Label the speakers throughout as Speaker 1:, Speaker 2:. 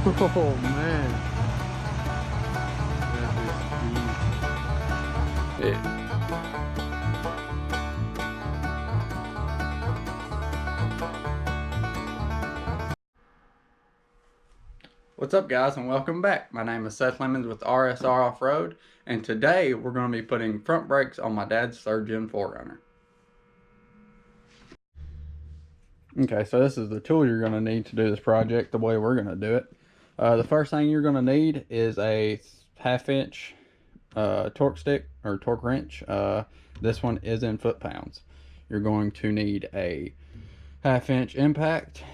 Speaker 1: Oh man. That is deep. Yeah. What's up guys and welcome back. My name is Seth Lemons with RSR Off-Road, and today we're going to be putting front brakes on my dad's 3rd Gen 4Runner. Okay, so this is the tool you're going to need to do this project the way we're going to do it. The first thing you're going to need is a 1/2 inch torque stick or torque wrench. This one is in foot-pounds. You're going to need a 1/2 inch impact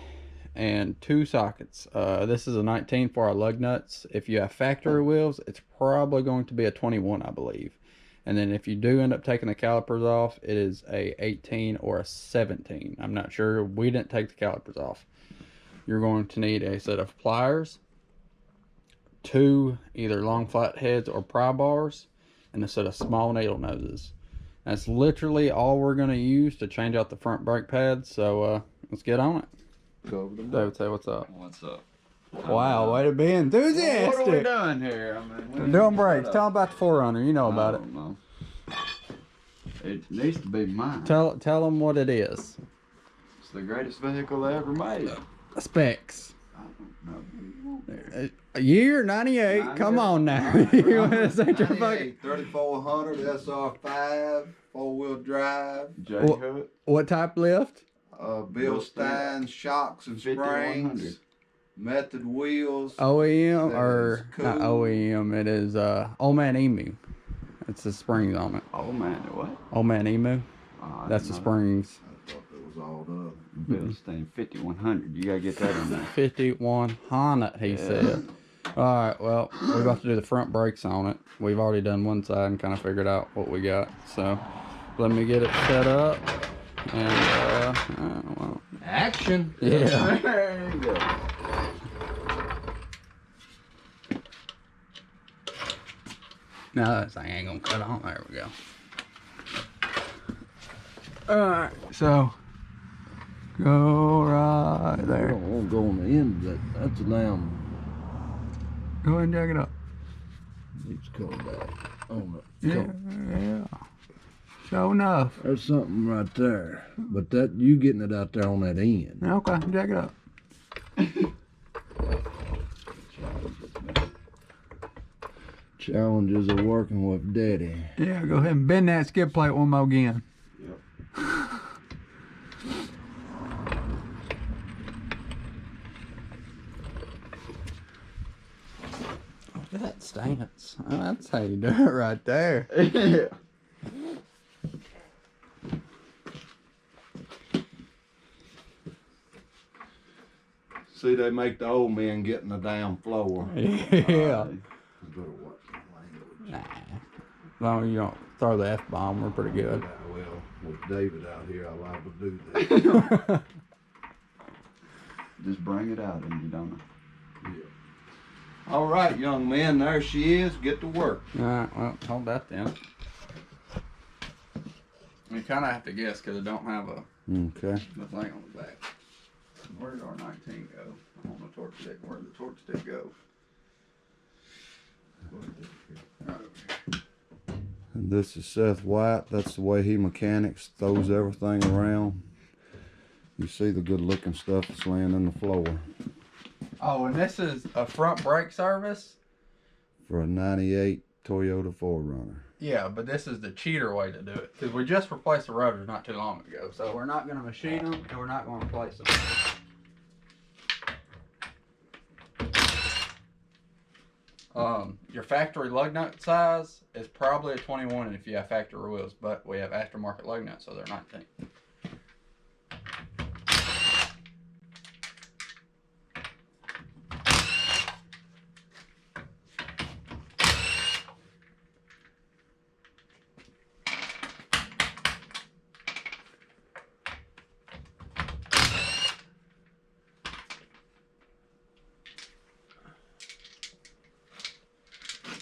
Speaker 1: and 2 sockets. This is a 19 for our lug nuts. If you have factory wheels, it's probably going to be a 21, I believe. And then if you do end up taking the calipers off, it is a 18 or a 17. I'm not sure. We didn't take the calipers off. You're going to need a set of pliers, 2 either long flat heads or pry bars, and a set of small needle noses. That's literally all we're going to use to change out the front brake pads. So let's get on it.
Speaker 2: Go over the
Speaker 1: David, say what's up.
Speaker 2: What's up?
Speaker 1: Wow, way to be enthusiastic.
Speaker 2: What are we doing here? I mean,
Speaker 1: we're doing brakes. Tell them about the 4Runner. You know about it.
Speaker 2: Know. It needs to be mine.
Speaker 1: Tell them what it is.
Speaker 2: It's the greatest vehicle I ever made.
Speaker 1: Specs.
Speaker 2: I don't know.
Speaker 1: A year 98. Come on now. You want to say your fucking
Speaker 3: 3400 SR5 4-wheel drive.
Speaker 2: J-Hook.
Speaker 1: What type lift?
Speaker 3: Bill Stein shocks and springs. Method wheels.
Speaker 1: OEM or
Speaker 3: cool.
Speaker 1: not OEM? It is Old Man Emu. It's the springs on it.
Speaker 2: Oh man, what?
Speaker 1: Old Man Emu. That's the springs.
Speaker 3: I thought that was all the
Speaker 2: Bill Stein 5100. You gotta get that in there.
Speaker 1: 5100, he said. Alright, well, we're about to do the front brakes on it. We've already done one side and kind of figured out what we got. So, let me get it set up. And, well.
Speaker 2: Action!
Speaker 1: Yeah.
Speaker 2: There you go.
Speaker 1: No, that thing ain't gonna cut on. There we go. Alright, so go right there.
Speaker 3: I don't want to go on the end of that. That's a damn.
Speaker 1: Go ahead and jack it up.
Speaker 3: It's coming back. On the
Speaker 1: Yeah. Sure enough.
Speaker 3: There's something right there. But that you getting it out there on that end.
Speaker 1: Okay, jack it up.
Speaker 3: Challenges of working with Daddy.
Speaker 1: Yeah, go ahead and bend that skid plate one more again.
Speaker 3: Yep.
Speaker 1: Look at that stance. Oh, that's how you do it right there.
Speaker 2: Yeah.
Speaker 3: See, they make the old men get in the damn floor.
Speaker 1: Yeah.
Speaker 3: Better watch that language.
Speaker 1: Nah. As long as you don't throw the F-bomb, we're pretty good.
Speaker 3: Well, with David out here, I like to do that.
Speaker 2: Just bring it out and you don't know.
Speaker 3: Yeah. All right, young man, there she is. Get to work.
Speaker 1: Alright, well, hold that then. You kind of have to guess because it don't have a
Speaker 3: Okay.
Speaker 1: the thing on the back. Where did our 19 go? On the torque stick. Where did the torque stick go? Right over here.
Speaker 3: And this is Seth White. That's the way he mechanics, throws everything around. You see the good looking stuff that's laying on the floor.
Speaker 1: Oh, and this is a front brake service?
Speaker 3: For a 98 Toyota 4Runner.
Speaker 1: Yeah, but this is the cheater way to do it. Because we just replaced the rotors not too long ago. So we're not going to machine them and we're not going to replace them. Your factory lug nut size is probably a 21 if you have factory wheels, but we have aftermarket lug nuts, so they're 19.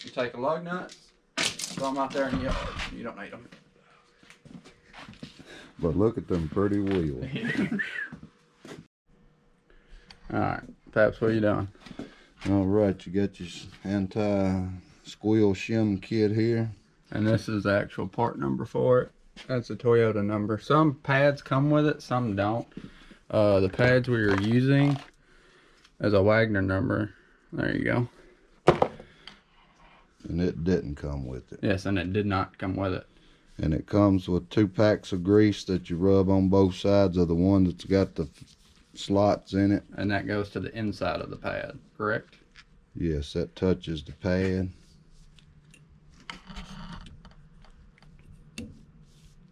Speaker 1: You take the lug nuts, throw them out there in the yard. You don't need them.
Speaker 3: But look at them pretty wheels.
Speaker 1: Alright, Paps, what are you doing?
Speaker 3: All right, you got your anti-squeal shim kit here.
Speaker 1: And this is the actual part number for it. That's a Toyota number. Some pads come with it, some don't. The pads we are using is a Wagner number. There you go.
Speaker 3: And it didn't come with it.
Speaker 1: Yes, and it did not come with it.
Speaker 3: And it comes with 2 packs of grease that you rub on both sides of the one that's got the slots in it.
Speaker 1: And that goes to the inside of the pad, correct?
Speaker 3: Yes, that touches the pad.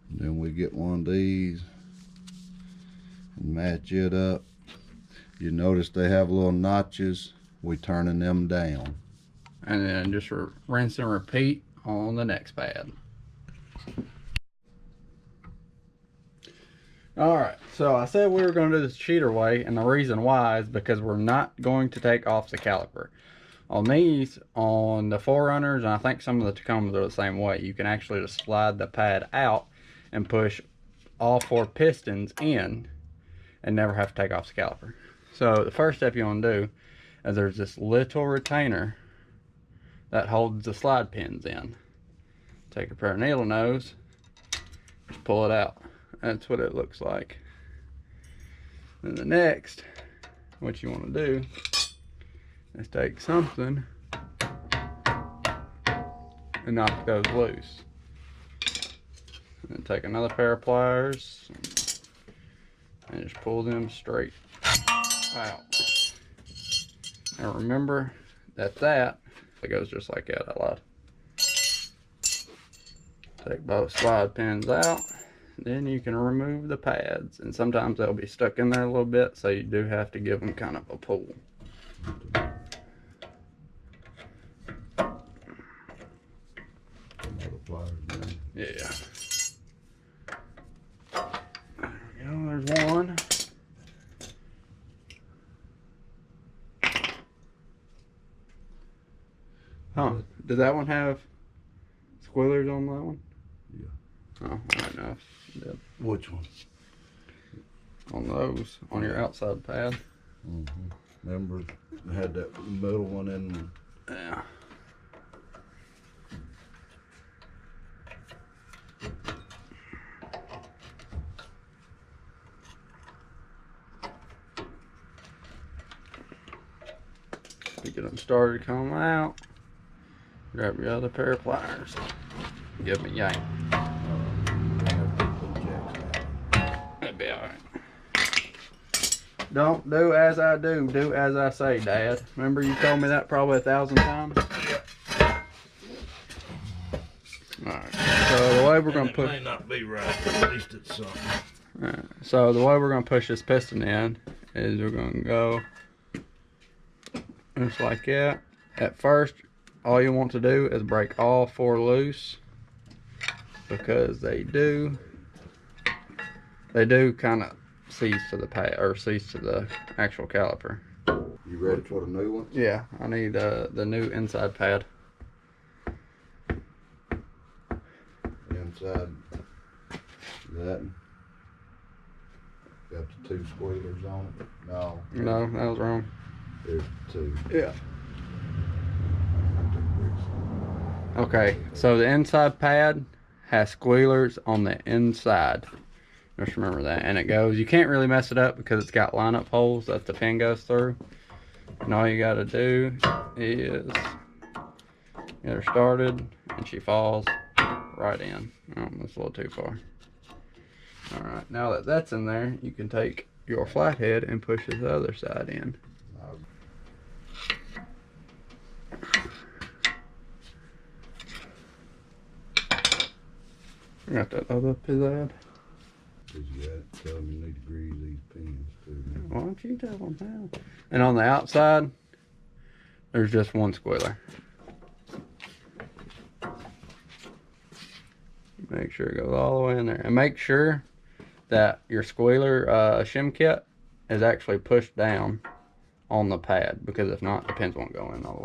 Speaker 3: Then we get one of these and match it up. You notice they have little notches. We turning them down.
Speaker 1: And then just rinse and repeat on the next pad. Alright, so I said we were going to do this cheater way, and the reason why is because we're not going to take off the caliper. On these, on the 4Runners, and I think some of the Tacomas are the same way, you can actually just slide the pad out and push all 4 pistons in and never have to take off the caliper. So the first step you want to do is there's this little retainer that holds the slide pins in. Take a pair of needle nose, just pull it out. That's what it looks like. Then the next, what you want to do is take something and knock those loose. And then take another pair of pliers and just pull them straight out. And remember that it goes just like that. I lied. Take both slide pins out. Then you can remove the pads, and sometimes they'll be stuck in there a little bit, so you do have to give them kind of a pull. Yeah. There we go, there's one. Huh, did that one have squealers on that one?
Speaker 3: Yeah.
Speaker 1: Oh, I don't know.
Speaker 3: Which one?
Speaker 1: On those, on your outside pad.
Speaker 3: Remember, I had that middle one in.
Speaker 1: Yeah. To get them started to come out, grab your other pair of pliers. Give them a yank. That'd be alright. Don't do as I do, do as I say, Dad. Remember you told me that probably 1,000 times? Alright, so the way we're going to put...
Speaker 3: It may not be right, but at least it's something.
Speaker 1: Alright, so the way we're going to push this piston in is we're going to go just like that. At first, all you want to do is break all 4 loose, because they do kind of seize to the pad, or seize to the actual caliper.
Speaker 3: You ready for the new one?
Speaker 1: Yeah, I need the new inside pad.
Speaker 3: Inside that got the 2 squealers on it.
Speaker 1: No, that was wrong.
Speaker 3: There's 2.
Speaker 1: Yeah. Okay, so the inside pad has squealers on the inside. Just remember that. And it goes, you can't really mess it up because it's got lineup holes that the pin goes through. And all you gotta do is get her started, and she falls right in. Oh, that's a little too far. Alright, now that that's in there, you can take your flathead and push the other side in. Got that other pizzazz.
Speaker 3: Cause you got to tell them you need to grease these pins too.
Speaker 1: Why don't you tell them how? And on the outside, there's just one squealer. Make sure it goes all the way in there. And make sure that your squealer shim kit is actually pushed down on the pad, because if not, the pins won't go in all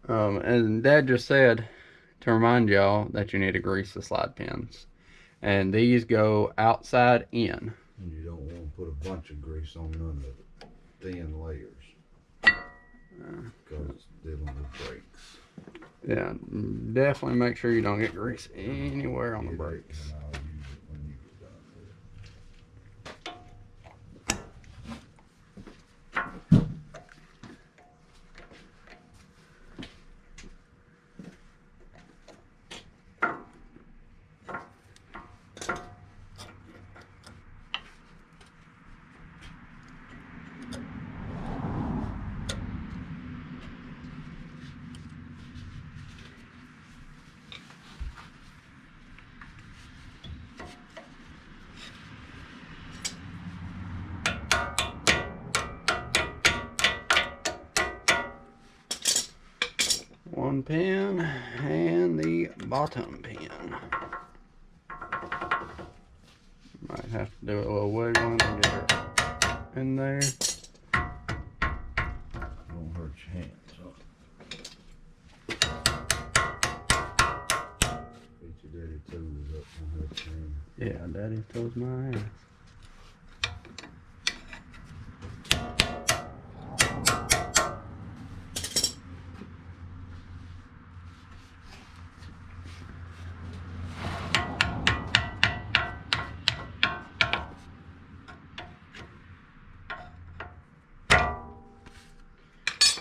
Speaker 1: the way. And Dad just said to remind y'all that you need to grease the slide pins. And these go outside in.
Speaker 3: And you don't want to put a bunch of grease on none of it. thin layers. Because it's dealing with brakes.
Speaker 1: Yeah, definitely make sure you don't get grease anywhere on the brakes.
Speaker 3: And I'll use it when you get done with it.
Speaker 1: One pin and the bottom pin. Might have to do a little wiggling to get her in there.
Speaker 3: Don't hurt your hands. Beat your daddy toes up and hurt your hands.
Speaker 1: Yeah, Daddy toes my ass.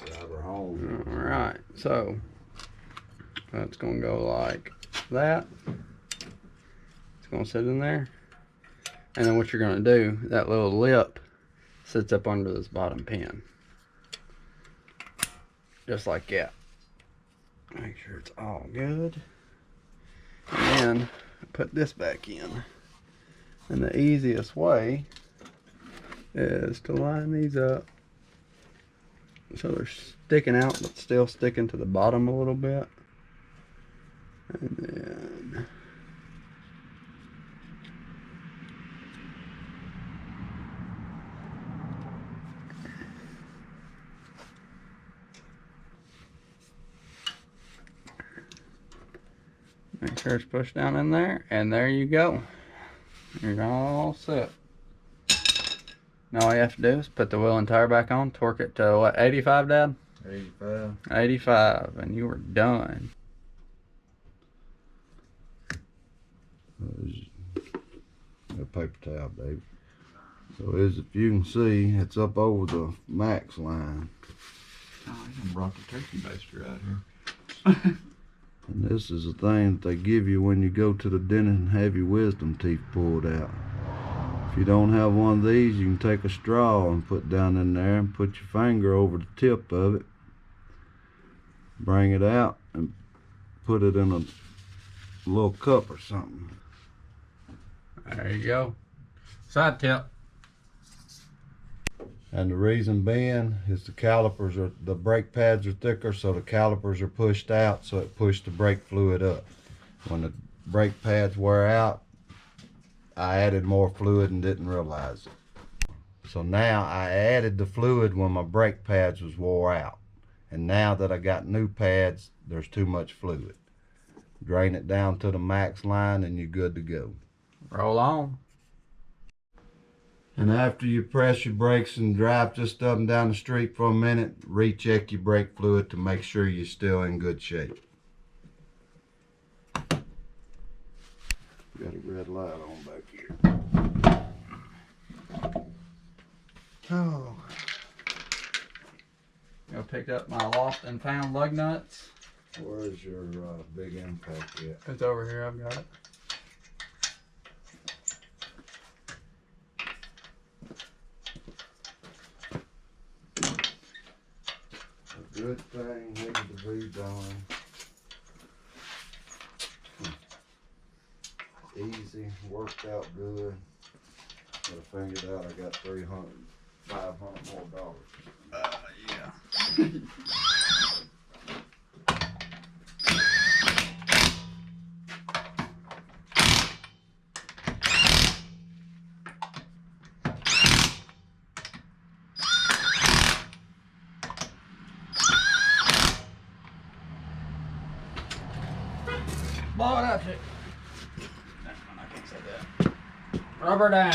Speaker 3: Drive her home.
Speaker 1: Alright, so that's gonna go like that. It's gonna sit in there. And then what you're gonna do, that little lip sits up under this bottom pin. Just like that. Make sure it's all good. And then put this back in. And the easiest way is to line these up so they're sticking out but still sticking to the bottom a little bit. And then make sure it's pushed down in there, and there you go. You're all set. Now all you have to do is put the wheel and tire back on, torque it to what, 85, Dad?
Speaker 3: 85.
Speaker 1: 85, and you were done.
Speaker 3: A paper towel, baby. So as if you can see, it's up over the max line.
Speaker 2: Oh, I even brought the turkey baster out here.
Speaker 3: And this is the thing that they give you when you go to the dentist and have your wisdom teeth pulled out. If you don't have one of these, you can take a straw and put down in there and put your finger over the tip of it. Bring it out and put it in a little cup or something.
Speaker 1: There you go. Side tip.
Speaker 3: And the reason being is the brake pads are thicker, so the calipers are pushed out, so it pushed the brake fluid up. When the brake pads wear out, I added more fluid and didn't realize it. So now I added the fluid when my brake pads was wore out. And now that I got new pads, there's too much fluid. Drain it down to the max line and you're good to go.
Speaker 1: Roll on.
Speaker 3: And after you press your brakes and drive just up and down the street for a minute, recheck your brake fluid to make sure you're still in good shape. Got a red light on back here.
Speaker 1: Oh. I picked up my lost and found lug nuts.
Speaker 3: Where's your big impact at?
Speaker 1: It's over here, I've got it.
Speaker 3: A good thing needed to be done. Easy, worked out good. But I figured out I got $500 more.
Speaker 1: Yeah. Blow it up, chick. I can't say that. Rubber down.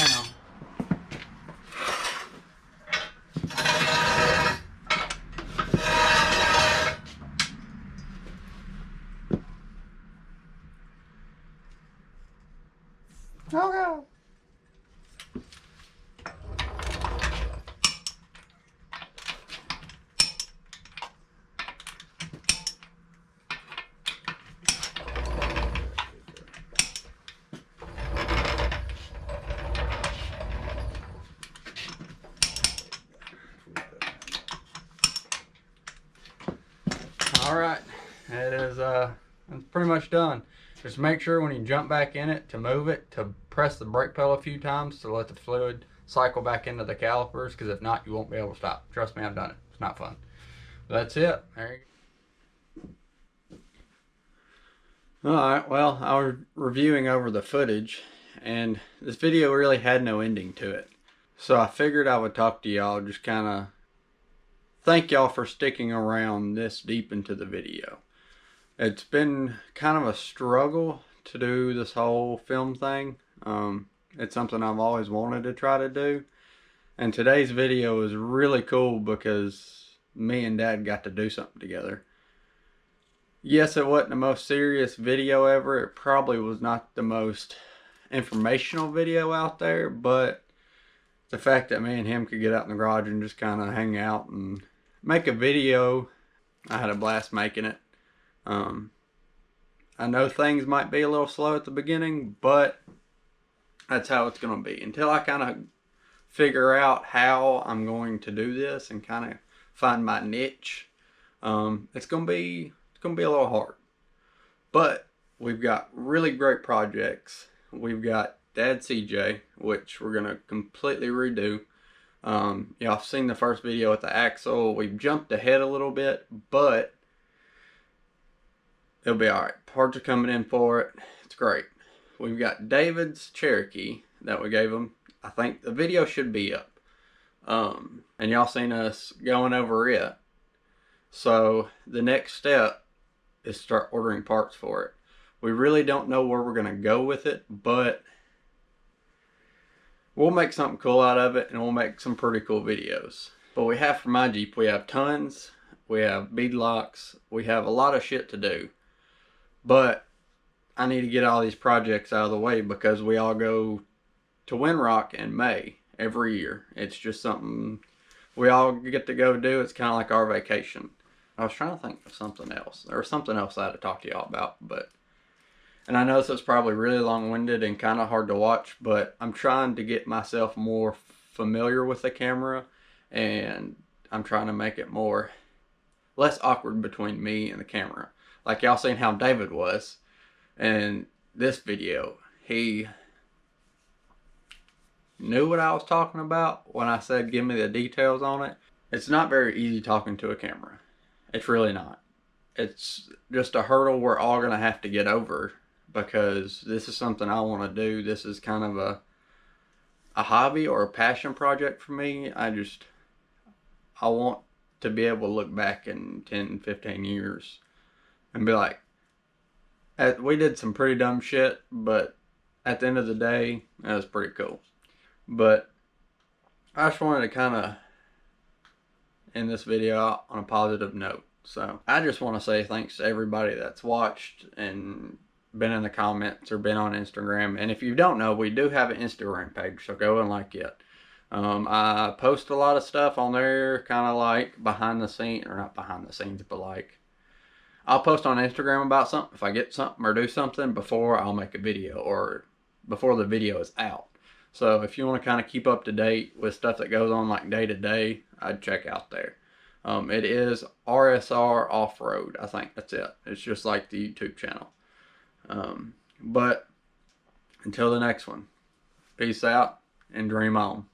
Speaker 1: All right, it is it's pretty much done. Just make sure when you jump back in it to move it, to press the brake pedal a few times to let the fluid cycle back into the calipers, because if not, you won't be able to stop. Trust me, I've done it. It's not fun. That's it. There you go. Alright, well, I was reviewing over the footage, and this video really had no ending to it. So I figured I would talk to y'all, just kind of thank y'all for sticking around this deep into the video. It's been kind of a struggle to do this whole film thing. It's something I've always wanted to try to do. And today's video is really cool because me and Dad got to do something together. Yes, it wasn't the most serious video ever. It probably was not the most informational video out there, but the fact that me and him could get out in the garage and just kind of hang out and make a video, I had a blast making it. I know things might be a little slow at the beginning, but that's how it's going to be. Until I kind of figure out how I'm going to do this and kind of find my niche, it's going to be a little hard. But we've got really great projects. We've got Dad CJ, which we're going to completely redo. Y'all have seen the first video with the axle. We've jumped ahead a little bit, but it'll be alright. Parts are coming in for it. It's great. We've got David's Cherokee that we gave him. I think the video should be up. And y'all seen us going over it. So the next step is start ordering parts for it. We really don't know where we're going to go with it, but we'll make something cool out of it, and we'll make some pretty cool videos. But we have, for my Jeep, we have tons. We have bead locks. We have a lot of shit to do. But I need to get all these projects out of the way because we all go to Windrock in May every year. It's just something we all get to go do. It's kind of like our vacation. I was trying to think of something else. There was something else I had to talk to y'all about, and I know this is probably really long-winded and kind of hard to watch, but I'm trying to get myself more familiar with the camera, and I'm trying to make it less awkward between me and the camera. Like y'all seen how David was in this video. He knew what I was talking about when I said give me the details on it. It's not very easy talking to a camera. It's really not. It's just a hurdle we're all going to have to get over because this is something I want to do. This is kind of a hobby or a passion project for me. I want to be able to look back in 10, 15 years and be like, we did some pretty dumb shit, but at the end of the day, that was pretty cool. But I just wanted to kind of end this video out on a positive note. So I just want to say thanks to everybody that's watched and been in the comments or been on Instagram. And if you don't know, we do have an Instagram page, so go and like it. I post a lot of stuff on there, kind of like behind the scenes, or not behind the scenes, but like I'll post on Instagram about something. If I get something or do something before I'll make a video or before the video is out. So if you want to kind of keep up to date with stuff that goes on like day to day, I'd check out there. It is RSR Off-Road. I think that's it. It's just like the YouTube channel. But until the next one, peace out and dream on.